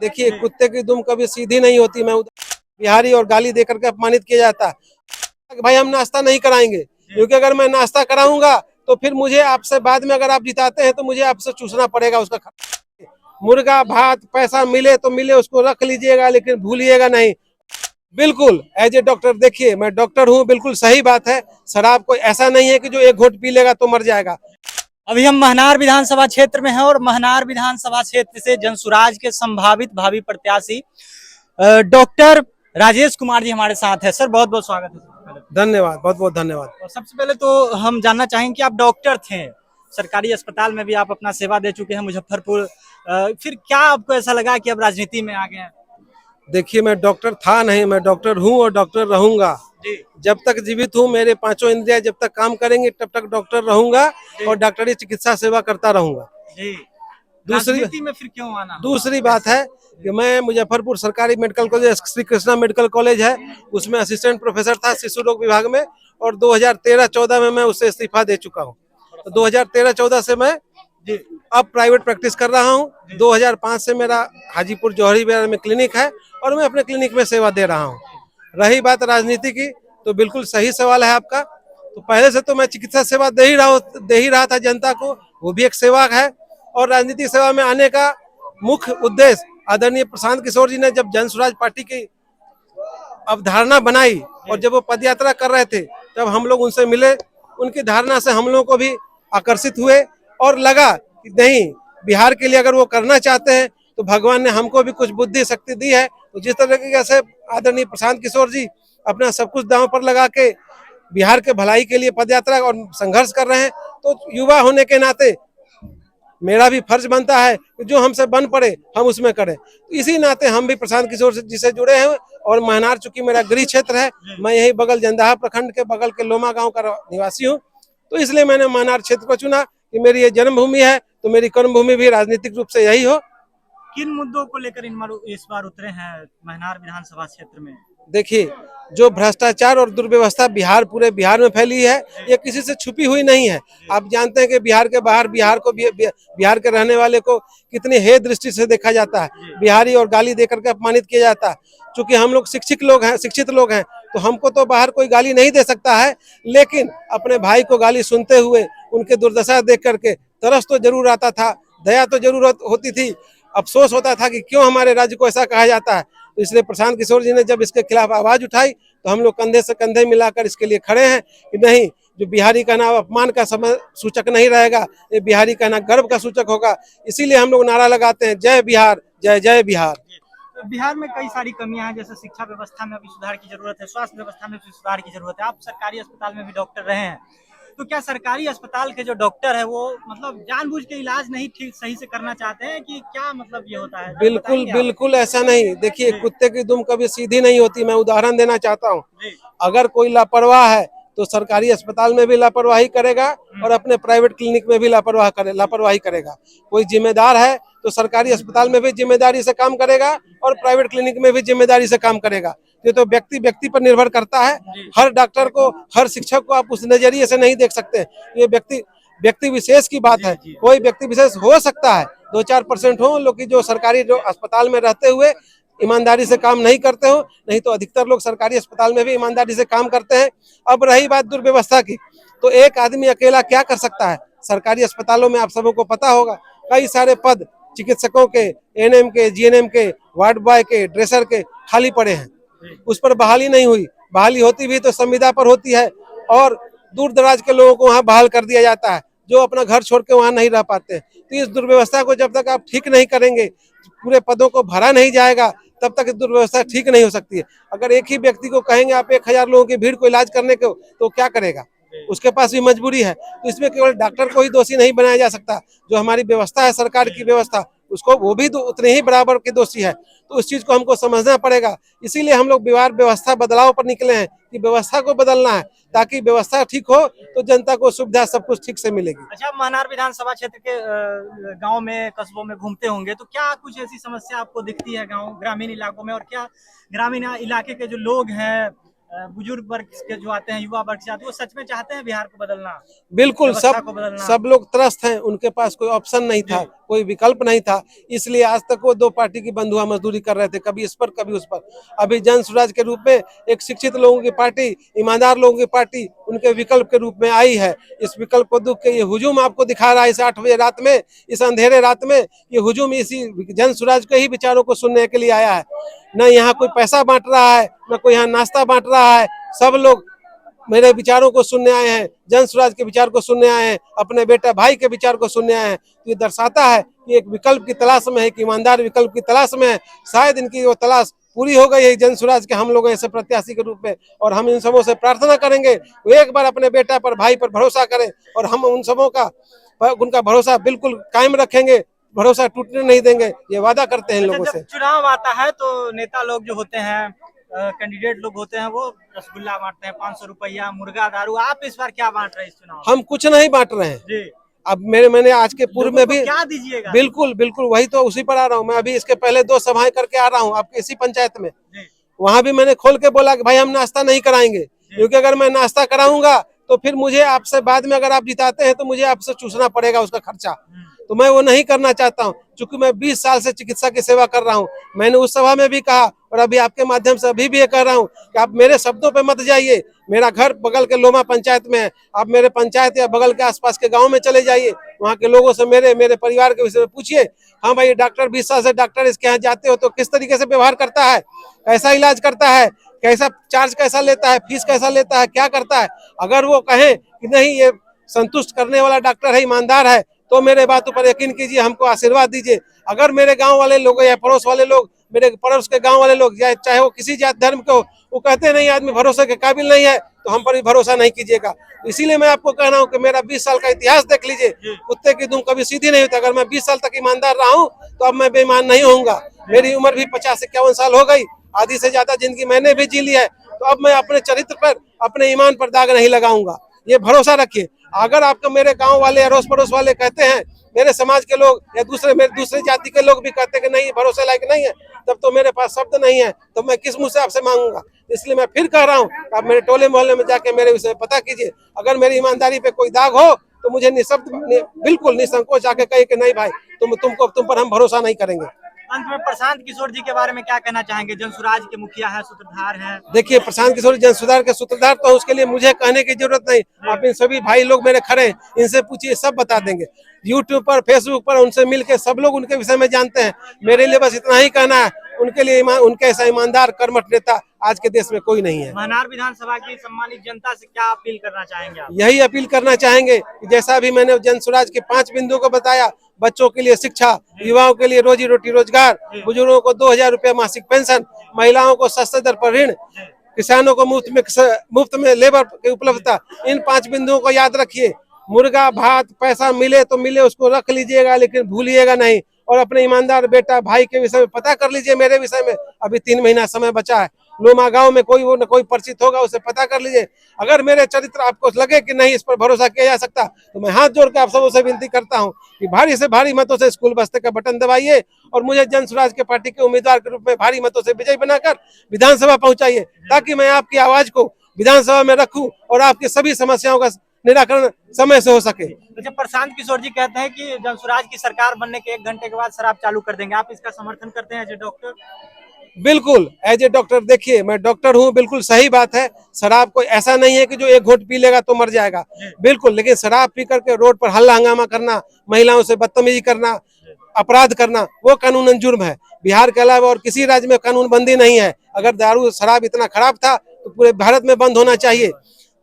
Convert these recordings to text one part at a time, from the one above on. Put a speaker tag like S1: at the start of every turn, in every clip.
S1: देखिए कुत्ते की दुम कभी सीधी नहीं होती। मैं बिहारी और गाली देकर के अपमानित किया जाता है। भाई हम नाश्ता नहीं कराएंगे, क्योंकि अगर मैं नाश्ता कराऊंगा तो फिर मुझे आपसे बाद में अगर आप जिताते हैं तो मुझे आपसे चूसना पड़ेगा उसका। मुर्गा भात पैसा मिले तो मिले, उसको रख लीजिएगा लेकिन भूलिएगा नहीं। बिल्कुल एज ए डॉक्टर, देखिए मैं डॉक्टर हूँ, बिल्कुल सही बात है। शराब कोई ऐसा नहीं है कि जो एक घोट पी लेगा तो मर जाएगा।
S2: अभी हम महनार विधानसभा क्षेत्र में हैं और महनार विधानसभा क्षेत्र से जनसुराज के संभावित भावी प्रत्याशी डॉक्टर राजेश कुमार जी हमारे साथ है। सर बहुत बहुत स्वागत है।
S1: धन्यवाद, बहुत बहुत धन्यवाद।
S2: और सबसे पहले तो हम जानना चाहेंगे कि आप डॉक्टर थे, सरकारी अस्पताल में भी आप अपना सेवा दे चुके हैं मुजफ्फरपुर, फिर क्या आपको ऐसा लगा कि अब राजनीति में आ गए हैं?
S1: देखिए मैं डॉक्टर था नहीं, मैं डॉक्टर हूँ और डॉक्टर रहूंगा। जब तक जीवित हूँ, मेरे पांचों इंद्रियां जब तक काम करेंगे तब तक डॉक्टर रहूंगा और डॉक्टरी चिकित्सा सेवा करता रहूंगा।
S2: राजनीति में फिर क्यों आना?
S1: दूसरी बात है कि मैं मुजफ्फरपुर सरकारी medical college, Shri Krishna medical college है, उसमें असिस्टेंट प्रोफेसर था शिशु रोग विभाग में, और 2013-14 में मैं उससे इस्तीफा दे चुका हूँ। तो 2013-14 से मैं अब प्राइवेट प्रैक्टिस कर रहा हूँ। 2005 से मेरा हाजीपुर जौहरी बिहार में क्लिनिक है और मैं अपने क्लिनिक में सेवा दे रहा हूँ। रही बात राजनीति की, तो बिल्कुल सही सवाल है आपका। तो पहले से तो मैं चिकित्सा सेवा दे ही रहा था जनता को, वो भी एक सेवा है। और राजनीतिक सेवा में आने का मुख्य उद्देश्य आदरणीय प्रशांत किशोर जी ने जब जनसुराज पार्टी की अवधारणा बनाई और जब वो पदयात्रा कर रहे थे तब हम लोग उनसे मिले। उनकी धारणा से हम लोगों को भी आकर्षित हुए और लगा कि नहीं, बिहार के लिए अगर वो करना चाहते हैं तो भगवान ने हमको भी कुछ बुद्धि शक्ति दी है। तो जिस तरीके से आदरणीय प्रशांत किशोर जी अपना सब कुछ दांव पर लगा के बिहार के भलाई के लिए पदयात्रा और संघर्ष कर रहे हैं, तो युवा होने के नाते मेरा भी फर्ज बनता है कि जो हमसे बन पड़े हम उसमें करें। तो इसी नाते हम भी प्रशांत किशोर जी से जुड़े हैं। और महनार चूंकि मेरा गृह क्षेत्र है, मैं यही बगल जंदाहा प्रखंड के बगल के लोमा गांव का निवासी हूं, तो इसलिए मैंने महनार क्षेत्र को चुना कि मेरी ये जन्मभूमि है, तो मेरी कर्मभूमि भी राजनीतिक रूप से यही हो।
S2: किन मुद्दों को लेकर इस बार उतरे हैं महनार विधानसभा क्षेत्र में?
S1: देखिए, जो भ्रष्टाचार और दुर्व्यवस्था पूरे बिहार में फैली है, ये किसी से छुपी हुई नहीं है। आप जानते हैं कि बिहार के बाहर बिहार के रहने वाले को कितनी हेय दृष्टि से देखा जाता है, बिहारी और गाली देकर के अपमानित किया जाता है। चूंकि हम लोग शिक्षित लोग हैं, तो हमको तो बाहर कोई गाली नहीं दे सकता है, लेकिन अपने भाई को गाली सुनते हुए उनके दुर्दशा देख करके तरस तो जरूर आता था, दया तो जरूर होती थी, अफसोस होता था कि क्यों हमारे राज्य को ऐसा कहा जाता है। तो इसलिए प्रशांत किशोर जी ने जब इसके खिलाफ आवाज उठाई तो हम लोग कंधे से कंधे मिलाकर इसके लिए खड़े हैं कि नहीं, जो बिहारी कहना अपमान का समय सूचक नहीं रहेगा, ये बिहारी कहना गर्व का सूचक होगा। इसीलिए हम लोग नारा लगाते हैं, जय बिहार, जय जय बिहार।
S2: बिहार में कई सारी कमियां हैं, जैसे शिक्षा व्यवस्था में भी सुधार की जरूरत है, स्वास्थ्य व्यवस्था में भी सुधार की जरूरत है। आप सरकारी अस्पताल में भी डॉक्टर रहे हैं, तो क्या सरकारी अस्पताल के जो डॉक्टर है वो मतलब जानबूझ के इलाज नहीं ठीक सही से करना चाहते हैं कि क्या मतलब ये होता है?
S1: बिल्कुल ऐसा नहीं। देखिए कुत्ते की दुम कभी सीधी नहीं होती। मैं उदाहरण देना चाहता हूँ, अगर कोई लापरवाह है तो सरकारी अस्पताल में भी लापरवाही करेगा और अपने प्राइवेट क्लिनिक में भी लापरवाही करेगा। कोई जिम्मेदार है तो सरकारी अस्पताल में भी जिम्मेदारी से काम करेगा और प्राइवेट क्लिनिक में भी जिम्मेदारी से काम करेगा। ये तो व्यक्ति पर निर्भर करता है। हर डॉक्टर को, हर शिक्षक को आप उस नजरिए से नहीं देख सकते। ये व्यक्ति विशेष की बात है। कोई व्यक्ति विशेष हो सकता है 2-4% हो लोग जो सरकारी जो अस्पताल में रहते हुए ईमानदारी से काम नहीं करते हो, नहीं तो अधिकतर लोग सरकारी अस्पताल में भी ईमानदारी से काम करते हैं। अब रही बात दुर्व्यवस्था की, तो एक आदमी अकेला क्या कर सकता है? सरकारी अस्पतालों में आप सबको पता होगा कई सारे पद चिकित्सकों के, एएनएम के, जीएनएम के, वार्ड बॉय के, ड्रेसर के खाली पड़े हैं। उस पर बहाली नहीं हुई। बहाली होती भी तो संविदा पर होती है और दूर दराज के लोगों को वहाँ बहाल कर दिया जाता है, जो अपना घर छोड़ के वहाँ नहीं रह पाते। तो इस दुर्व्यवस्था को जब तक आप ठीक नहीं करेंगे, पूरे पदों को भरा नहीं जाएगा, तब तक दुर्व्यवस्था ठीक नहीं हो सकती है। अगर एक ही व्यक्ति को कहेंगे आप 1000 लोगों की भीड़ को इलाज करने को, तो क्या करेगा? उसके पास भी मजबूरी है। तो इसमें केवल डॉक्टर को ही दोषी नहीं बनाया जा सकता। जो हमारी व्यवस्था है, सरकार की व्यवस्था, उसको वो भी उतने ही बराबर के दोषी है। तो उस चीज को हमको समझना पड़ेगा। इसीलिए हम लोग व्यवस्था बदलाव पर निकले हैं कि व्यवस्था को बदलना है, ताकि व्यवस्था ठीक हो तो जनता को सुविधा सब कुछ ठीक से मिलेगी।
S2: अच्छा, महनार विधानसभा क्षेत्र के गांव में, कस्बों में घूमते होंगे, तो क्या कुछ ऐसी समस्या आपको दिखती है गांव ग्रामीण इलाकों में? और क्या ग्रामीण इलाके के जो लोग हैं, बुजुर्ग वर्ग के जो आते हैं, युवा वर्ग से आते हैं, वो सच में चाहते हैं बिहार को बदलना?
S1: बिल्कुल, सब लोग त्रस्त हैं। उनके पास कोई ऑप्शन नहीं था, कोई विकल्प नहीं था। इसलिए आज तक वो दो पार्टी की बंधुआ मजदूरी कर रहे थे, कभी इस पर कभी उस पर। अभी जन स्वराज के रूप में एक शिक्षित लोगों की पार्टी, ईमानदार लोगों की पार्टी उनके विकल्प के रूप में आई है। इस विकल्प को दुख के ये हुजूम आपको दिखा रहा है इस 8 बजे रात में, इस अंधेरे रात में। ये हुजूम इसी जन स्वराज के ही विचारों को सुनने के लिए आया है। न यहाँ कोई पैसा बांट रहा है, न कोई यहाँ नाश्ता बांट रहा है। सब लोग मेरे विचारों को सुनने आए हैं, जन स्वराज के विचार को सुनने आए हैं, अपने बेटा भाई के विचार को सुनने आए हैं। तो ये दर्शाता है कि एक विकल्प की तलाश में है, कि ईमानदार विकल्प की तलाश में है। शायद इनकी वो तलाश पूरी हो गई है जन स्वराज के हम लोग ऐसे प्रत्याशी के रूप में। और हम इन सबों से प्रार्थना करेंगे वो एक बार अपने बेटा पर, भाई पर भरोसा करें, और हम उन सबों का उनका भरोसा बिल्कुल कायम रखेंगे, भरोसा टूटने नहीं देंगे, ये वादा करते हैं इन लोगों
S2: जब
S1: से।
S2: चुनाव आता है तो नेता लोग जो होते हैं, कैंडिडेट लोग होते हैं, वो रसगुल्ला बांटते हैं, 500 रुपया, मुर्गा दारू। आप इस बार क्या बांट रहे हैं इस चुनाव में?
S1: हम कुछ नहीं बांट रहे हैं
S2: जी।
S1: अब। मैंने आज के पूर्व में भी
S2: क्या दीजिएगा?
S1: बिल्कुल बिल्कुल वही तो उसी पर आ रहा हूँ मैं। अभी इसके पहले 2 सभाएं करके आ रहा हूँ आपके इसी पंचायत में। वहां भी मैंने खोल के बोला कि भाई हम नाश्ता नहीं कराएंगे, क्योंकि अगर मैं नाश्ता कराऊंगा तो फिर मुझे आपसे बाद में, अगर आप जिताते हैं तो मुझे आपसे चूसना पड़ेगा उसका खर्चा। तो मैं वो नहीं करना चाहता हूँ, क्योंकि मैं 20 साल से चिकित्सा की सेवा कर रहा हूँ। मैंने उस सभा में भी कहा और अभी आपके माध्यम से अभी भी ये कह रहा हूँ कि आप मेरे शब्दों पे मत जाइए। मेरा घर बगल के लोमा पंचायत में है, आप मेरे पंचायत या बगल के आसपास के गांव में चले जाइए, वहाँ के लोगों से मेरे परिवार के विषय में पूछिए। हाँ भाई, डॉक्टर 20 साल से डॉक्टर इसके यहाँ जाते हो तो किस तरीके से व्यवहार करता है, कैसा इलाज करता है, कैसा चार्ज कैसा लेता है, फीस कैसा लेता है, क्या करता है। अगर वो कहें कि नहीं ये संतुष्ट करने वाला डॉक्टर है, ईमानदार है, तो मेरे बातों पर यकीन कीजिए, हमको आशीर्वाद दीजिए। अगर मेरे गांव वाले लोग या पड़ोस वाले लोग, मेरे पड़ोस के गांव वाले लोग, चाहे वो किसी जात धर्म के हो, वो कहते नहीं आदमी भरोसे के काबिल नहीं है, तो हम पर भी भरोसा नहीं कीजिएगा। इसीलिए मैं आपको कह रहा हूँ कि मेरा 20 साल का इतिहास देख लीजिए। कुत्ते की दुम कभी सीधी नहीं होती। अगर मैं 20 साल तक ईमानदार रहा हूँ तो अब मैं बेईमान नहीं होऊंगा। मेरी उम्र भी 50-51 साल हो गई, आधी से ज्यादा जिंदगी मैंने भी जी ली है। तो अब मैं अपने चरित्र पर, अपने ईमान पर दाग नहीं लगाऊंगा, ये भरोसा रखिए। अगर आपको मेरे गांव वाले, अड़ोस पड़ोस वाले कहते हैं, मेरे समाज के लोग या मेरे दूसरे जाति के लोग भी कहते हैं कि नहीं भरोसे लायक नहीं है, तब तो मेरे पास शब्द नहीं है, तो मैं किस मुंह से आपसे मांगूंगा। इसलिए मैं फिर कह रहा हूँ, आप मेरे टोले मोहल्ले में जाके मेरे विषय में पता कीजिए। अगर मेरी ईमानदारी पे कोई दाग हो तो मुझे बिल्कुल निसंकोच आके कहे कि नहीं भाई, तुम पर हम भरोसा नहीं करेंगे।
S2: अंत में प्रशांत किशोर जी के बारे में क्या कहना चाहेंगे? जन स्वराज के मुखिया है, सूत्रधार हैं।
S1: देखिए, प्रशांत किशोर जन सुधार के सूत्रधार तो उसके लिए मुझे कहने की जरूरत नहीं। आप इन सभी भाई लोग मेरे खड़े, इनसे पूछिए, सब बता देंगे। यूट्यूब पर, फेसबुक पर उनसे मिलके सब लोग उनके विषय में जानते हैं। मेरे लिए बस इतना ही कहना है, उनके लिए उनके ऐसा ईमानदार कर्मठ नेता आज के देश में कोई नहीं है।
S2: महनार विधानसभा की सम्मानित जनता से क्या अपील करना चाहेंगे आप?
S1: यही अपील करना चाहेंगे कि जैसा भी मैंने जन स्वराज के 5 बिंदुओं को बताया, बच्चों के लिए शिक्षा, युवाओं के लिए रोजी रोटी रोजगार, बुजुर्गों को 2000 रुपया मासिक पेंशन, महिलाओं को सस्ते दर पर ऋण, किसानों को मुफ्त में लेबर की उपलब्धता, इन 5 बिंदुओं को याद रखिए। मुर्गा भात पैसा मिले तो मिले, उसको रख लीजिएगा, लेकिन भूलिएगा नहीं। और अपने ईमानदार बेटा भाई के विषय में पता कर लीजिए। मेरे विषय में अभी 3 महीना समय बचा है। लोमा गांव में कोई वो न कोई परिचित होगा, उसे पता कर लीजिए। अगर मेरे चरित्र आपको लगे कि नहीं इस पर भरोसा किया जा सकता, तो मैं हाथ जोड़ के आप सबों से विनती करता हूं कि भारी से भारी मतों से स्कूल बस्ते का बटन दबाइए और मुझे जन स्वराज के पार्टी के उम्मीदवार के रूप में भारी मतों से विजयी बनाकर विधानसभा पहुंचाइए, ताकि मैं आपकी आवाज को विधानसभा में रखूं और आपकी सभी समस्याओं का निराकरण समय से हो सके।
S2: तो जब प्रशांत किशोर जी कहते हैं कि जन स्वराज की सरकार बनने के 1 घंटे के बाद शराब चालू कर देंगे, आप इसका समर्थन करते हैं एज ए डॉक्टर?
S1: बिल्कुल, एज ए डॉक्टर। देखिए, मैं डॉक्टर हूँ, बिल्कुल सही बात है। शराब कोई ऐसा नहीं है कि जो 1 घूंट पी लेगा तो मर जाएगा, बिल्कुल। लेकिन शराब पी करके रोड पर हल्ला हंगामा करना, महिलाओं से बदतमीजी करना, अपराध करना, वो कानूनन जुर्म है। बिहार के अलावा और किसी राज्य में कानून बंदी नहीं है। अगर दारू शराब इतना खराब था तो पूरे भारत में बंद होना चाहिए।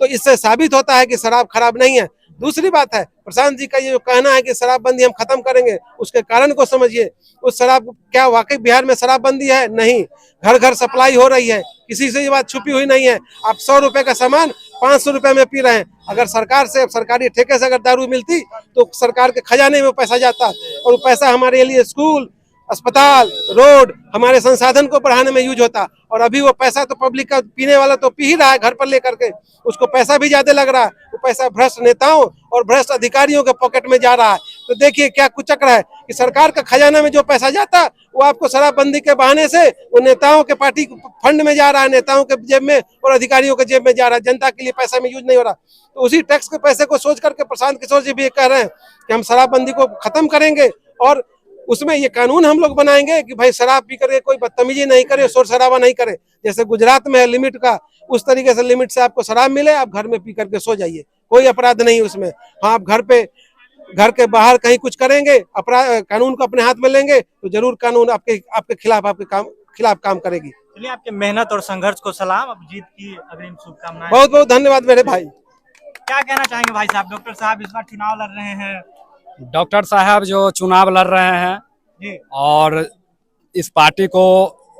S1: तो इससे साबित होता है कि शराब खराब नहीं है। दूसरी बात है, प्रशांत जी का ये जो कहना है कि शराबबंदी हम खत्म करेंगे, उसके कारण को समझिए। उस शराब, क्या वाकई बिहार में शराबबंदी है? नहीं, घर घर सप्लाई हो रही है, किसी से ये बात छुपी हुई नहीं है। आप 100 रुपए का सामान 500 रुपए में पी रहे हैं। अगर सरकार से, सरकारी ठेके से अगर दारू मिलती तो सरकार के खजाने में पैसा जाता, और वो पैसा हमारे लिए स्कूल, अस्पताल, रोड, हमारे संसाधन को बढ़ाने में यूज होता। और अभी वो पैसा तो पब्लिक का, पीने वाला तो पी ही रहा है घर पर लेकर के, उसको पैसा भी ज्यादा लग रहा है। वो पैसा भ्रष्ट नेताओं और भ्रष्ट अधिकारियों के पॉकेट में जा रहा है। तो देखिए क्या कुचक्र है कि सरकार का खजाना में जो पैसा जाता वो आपको शराबबंदी के बहाने से वो नेताओं के पार्टी फंड में जा रहा है, नेताओं के जेब में और अधिकारियों के जेब में जा रहा है। जनता के लिए पैसा में यूज नहीं हो रहा। तो उसी टैक्स के पैसे को सोच करके प्रशांत किशोर जी भी कह रहे हैं कि हम शराबबंदी को खत्म करेंगे और उसमें ये कानून हम लोग बनाएंगे कि भाई शराब पी करके कोई बदतमीजी नहीं करे, शोर शराबा नहीं करे। जैसे गुजरात में है लिमिट का, उस तरीके से लिमिट से आपको शराब मिले, आप घर में पी करके सो जाइए, कोई अपराध नहीं उसमें। हाँ, आप घर के बाहर कहीं कुछ करेंगे, अपराध कानून को अपने हाथ में लेंगे तो जरूर कानून आपके खिलाफ काम करेगी।
S2: चलिए, आपके मेहनत और संघर्ष को सलाम, अब जीत की अग्रिम शुभकामनाएं।
S1: बहुत बहुत धन्यवाद मेरे भाई।
S2: क्या कहना चाहेंगे भाई साहब? डॉक्टर साहब इस बार चुनाव लड़ रहे हैं।
S3: डॉक्टर साहब जो चुनाव लड़ रहे हैं
S2: जी
S3: और इस पार्टी को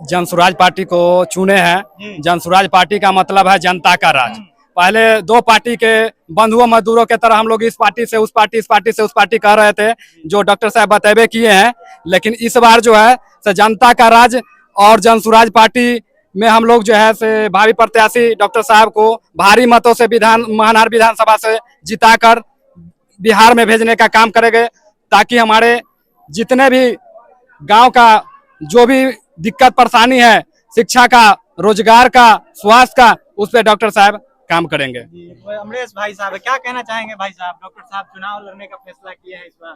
S3: जनसुराज पार्टी को चुने
S2: जी।
S3: हैं। जनसुराज पार्टी का मतलब है जनता का राज। पहले दो पार्टी के बंधुओं मजदूरों के तरह हम लोग इस पार्टी से उस पार्टी, इस पार्टी से उस पार्टी कह रहे थे, जो डॉक्टर साहब बतेबे किए हैं। लेकिन इस बार जो है से जनता का राज और जनसुराज पार्टी में हम लोग जो है से भावी प्रत्याशी डॉक्टर साहब को भारी मतों से महानार विधानसभा से जिताकर बिहार में भेजने का काम करेंगे, ताकि हमारे जितने भी गांव का जो भी दिक्कत परेशानी है, शिक्षा का, रोजगार का, स्वास्थ्य का, उस पर डॉक्टर साहब काम करेंगे।
S2: अमरेश भाई साहब क्या कहना चाहेंगे? भाई साहब, डॉक्टर साहब चुनाव लड़ने का फैसला किए हैं इस बार।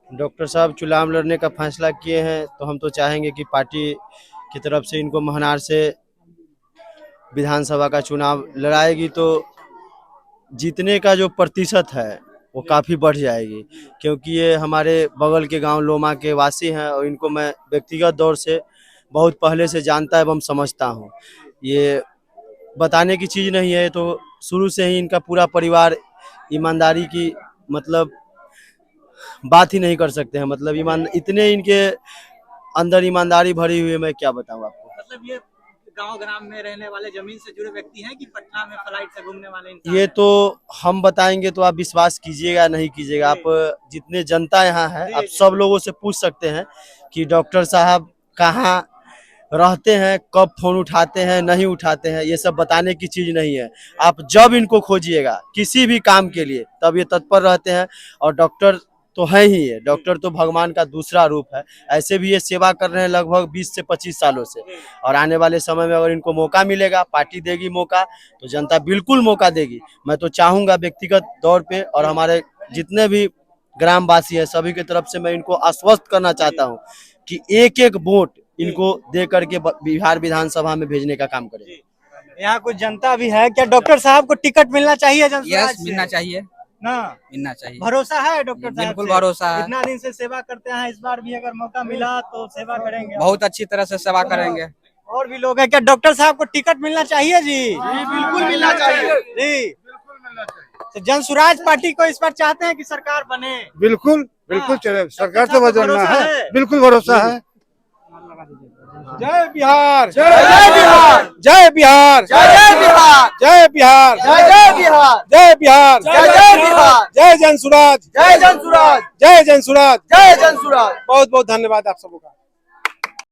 S4: डॉक्टर साहब चुनाव लड़ने का फैसला किए हैं तो हम तो चाहेंगे कि पार्टी की तरफ से इनको महानार से विधानसभा का चुनाव लड़ाएगी तो जीतने का जो प्रतिशत है वो काफ़ी बढ़ जाएगी, क्योंकि ये हमारे बगल के गांव लोमा के वासी हैं और इनको मैं व्यक्तिगत दौर से बहुत पहले से जानता एवं समझता हूं। ये बताने की चीज़ नहीं है, तो शुरू से ही इनका पूरा परिवार ईमानदारी की मतलब बात ही नहीं कर सकते हैं। मतलब इतने इनके अंदर ईमानदारी भरी हुई है, मैं क्या बताऊं आपको।
S2: मतलब ये गांव ग्राम में रहने वाले, जमीन से जुड़े व्यक्ति हैं कि पटना में फ्लाइट से घूमने वाले इंसान?
S4: ये तो हम बताएंगे तो आप विश्वास कीजिएगा नहीं कीजिएगा। आप जितने जनता यहाँ है, आप सब लोगों से पूछ सकते हैं कि डॉक्टर साहब कहाँ रहते हैं, कब फोन उठाते हैं, नहीं उठाते हैं। ये सब बताने की चीज नहीं है। आप जब इनको खोजिएगा किसी भी काम के लिए, तब ये तत्पर रहते हैं। और डॉक्टर तो है ही है, डॉक्टर तो भगवान का दूसरा रूप है। ऐसे भी ये सेवा कर रहे हैं लगभग 20 से 25 सालों से, और आने वाले समय में अगर इनको मौका मिलेगा, पार्टी देगी मौका, तो जनता बिल्कुल मौका देगी। मैं तो चाहूँगा व्यक्तिगत तौर पे, और हमारे जितने भी ग्रामवासी हैं सभी की तरफ से मैं इनको आश्वस्त करना चाहता हूँ कि एक एक वोट इनको दे करके बिहार विधानसभा में भेजने का काम करें।
S2: यहाँ कुछ जनता भी है। क्या डॉक्टर साहब को टिकट मिलना चाहिए?
S5: यस, मिलना चाहिए
S2: ना,
S5: मिलना चाहिए।
S2: भरोसा है डॉक्टर साहब?
S5: बिल्कुल भरोसा है।
S2: इतना दिन से सेवा करते हैं, इस बार भी अगर मौका मिला तो सेवा करेंगे?
S5: बहुत अच्छी तरह से सेवा करेंगे।
S2: और भी लोग हैं। क्या डॉक्टर साहब को टिकट मिलना चाहिए? जी बिल्कुल मिलना चाहिए जी। तो जनसुराज पार्टी को इस बार चाहते हैं कि सरकार बने?
S6: बिल्कुल बिल्कुल चले, सरकार तो बदलना
S2: भरोसा
S6: है, बिल्कुल भरोसा है।
S1: जय बिहार,
S2: जय बिहार,
S1: जय बिहार,
S2: जय बिहार,
S1: जय बिहार,
S2: जय बिहार,
S1: जय बिहार,
S2: जय बिहार,
S1: जय जनसुराज,
S2: जय जनसुराज,
S1: जय जनसुराज,
S2: जय जनसुराज।
S1: बहुत बहुत धन्यवाद आप सबों का।